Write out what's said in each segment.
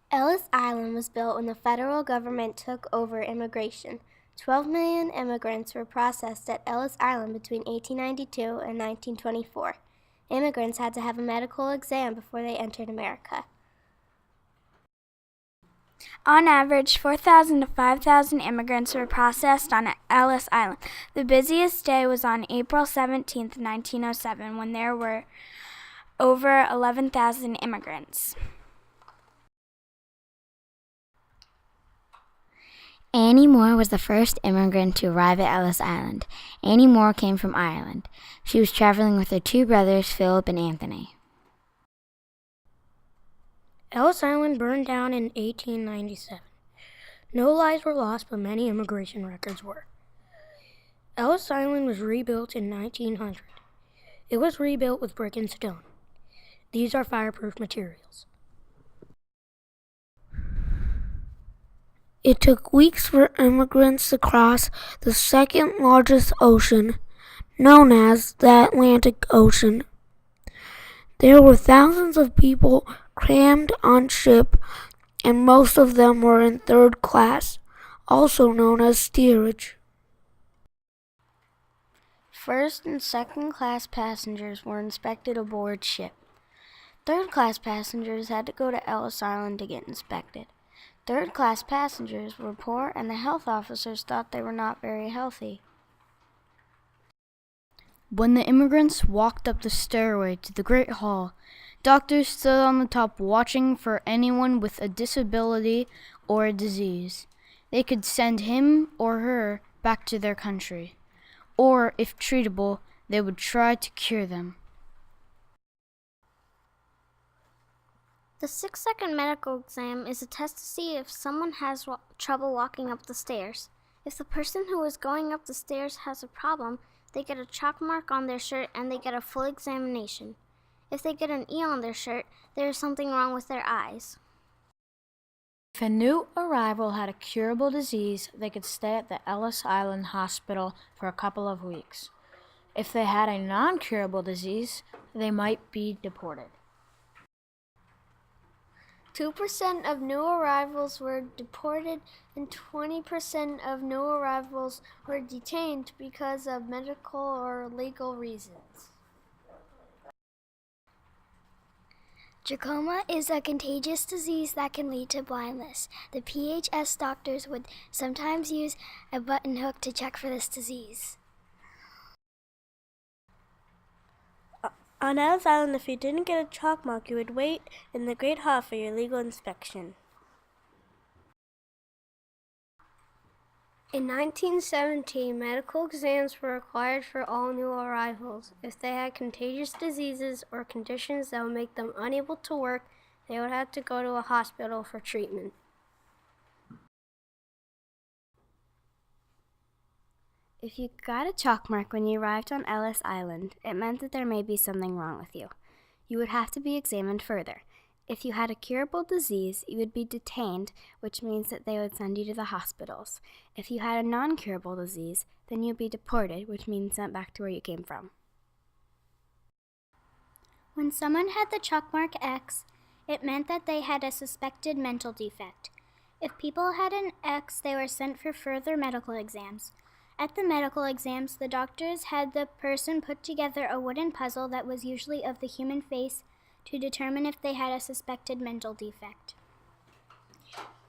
Ellis Island was built when the federal government took over immigration. 12 million immigrants were processed at Ellis Island between 1892 and 1924. Immigrants had to have a medical exam before they entered America. On average, 4,000 to 5,000 immigrants were processed on Ellis Island. The busiest day was on April 17, 1907, when there were over 11,000 immigrants. Annie Moore was the first immigrant to arrive at Ellis Island. Annie Moore came from Ireland. She was traveling with her two brothers, Philip and Anthony. Ellis Island burned down in 1897. No lives were lost, but many immigration records were. Ellis Island was rebuilt in 1900. It was rebuilt with brick and stone. These are fireproof materials. It took weeks for immigrants to cross the second largest ocean, known as the Atlantic Ocean. There were thousands of people crammed on ship, and most of them were in third class, also known as steerage. First and second class passengers were inspected aboard ship. Third class passengers had to go to Ellis Island to get inspected. Third class passengers were poor, and the health officers thought they were not very healthy. When the immigrants walked up the stairway to the Great Hall, doctors stood on the top watching for anyone with a disability or a disease. They could send him or her back to their country, or, if treatable, they would try to cure them. The 6-second medical exam is a test to see if someone has trouble walking up the stairs. If the person who is going up the stairs has a problem, they get a chalk mark on their shirt and they get a full examination. If they get an E on their shirt, there is something wrong with their eyes. If a new arrival had a curable disease, they could stay at the Ellis Island Hospital for a couple of weeks. If they had a non-curable disease, they might be deported. 2% of new arrivals were deported and 20% of new arrivals were detained because of medical or legal reasons. Trachoma is a contagious disease that can lead to blindness. The PHS doctors would sometimes use a button hook to check for this disease. On Ellis Island, if you didn't get a chalk mark, you would wait in the Great Hall for your legal inspection. In 1917, medical exams were required for all new arrivals. If they had contagious diseases or conditions that would make them unable to work, they would have to go to a hospital for treatment. If you got a chalk mark when you arrived on Ellis Island, it meant that there may be something wrong with you. You would have to be examined further. If you had a curable disease, you would be detained, which means that they would send you to the hospitals. If you had a non-curable disease, then you'd be deported, which means sent back to where you came from. When someone had the chalk mark X, it meant that they had a suspected mental defect. If people had an X, they were sent for further medical exams. At the medical exams, the doctors had the person put together a wooden puzzle that was usually of the human face to determine if they had a suspected mental defect.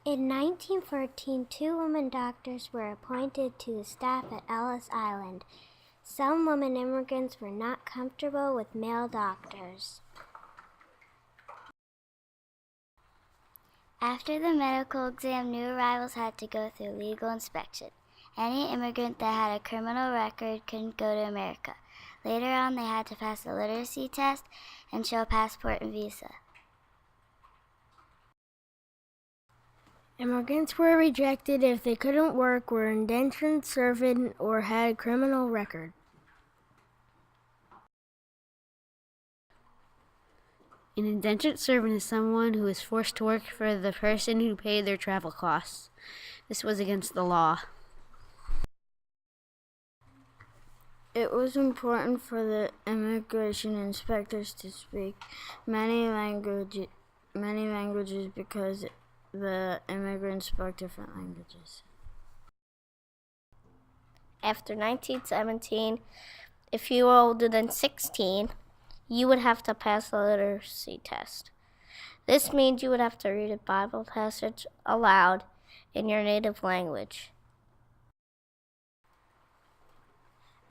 In 1914, 2 women doctors were appointed to the staff at Ellis Island. Some women immigrants were not comfortable with male doctors. After the medical exam, new arrivals had to go through legal inspection. Any immigrant that had a criminal record couldn't go to America. Later on, they had to pass a literacy test and show a passport and visa. Immigrants were rejected if they couldn't work, were indentured servant, or had a criminal record. An indentured servant is someone who is forced to work for the person who paid their travel costs. This was against the law. It was important for the immigration inspectors to speak many languages because the immigrants spoke different languages. After 1917, if you were older than 16, you would have to pass the literacy test. This means you would have to read a Bible passage aloud in your native language.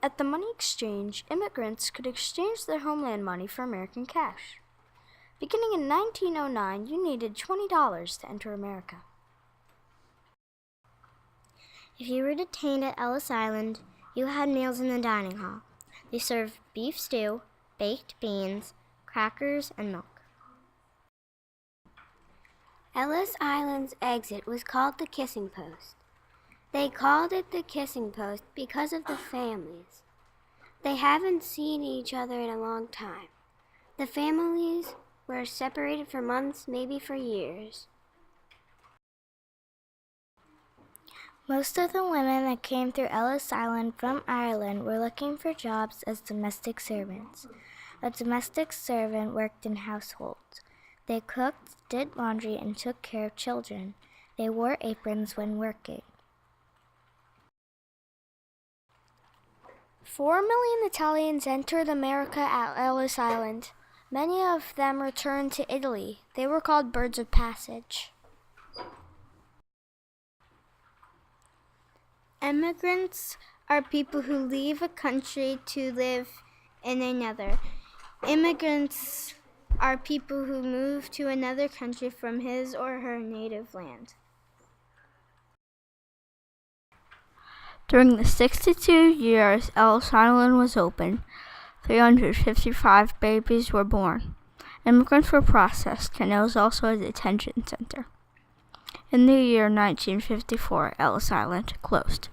At the money exchange, immigrants could exchange their homeland money for American cash. Beginning in 1909, you needed $20 to enter America. If you were detained at Ellis Island, you had meals in the dining hall. They served beef stew, baked beans, crackers, and milk. Ellis Island's exit was called the Kissing Post. They called it the Kissing Post because of the families. They haven't seen each other in a long time. The families were separated for months, maybe for years. Most of the women that came through Ellis Island from Ireland were looking for jobs as domestic servants. A domestic servant worked in households. They cooked, did laundry, and took care of children. They wore aprons when working. 4 million Italians entered America at Ellis Island. Many of them returned to Italy. They were called birds of passage. Immigrants are people who leave a country to live in another. Immigrants are people who move to another country from his or her native land. During the 62 years Ellis Island was open, 355 babies were born. Immigrants were processed, and it was also a detention center. In the year 1954, Ellis Island closed.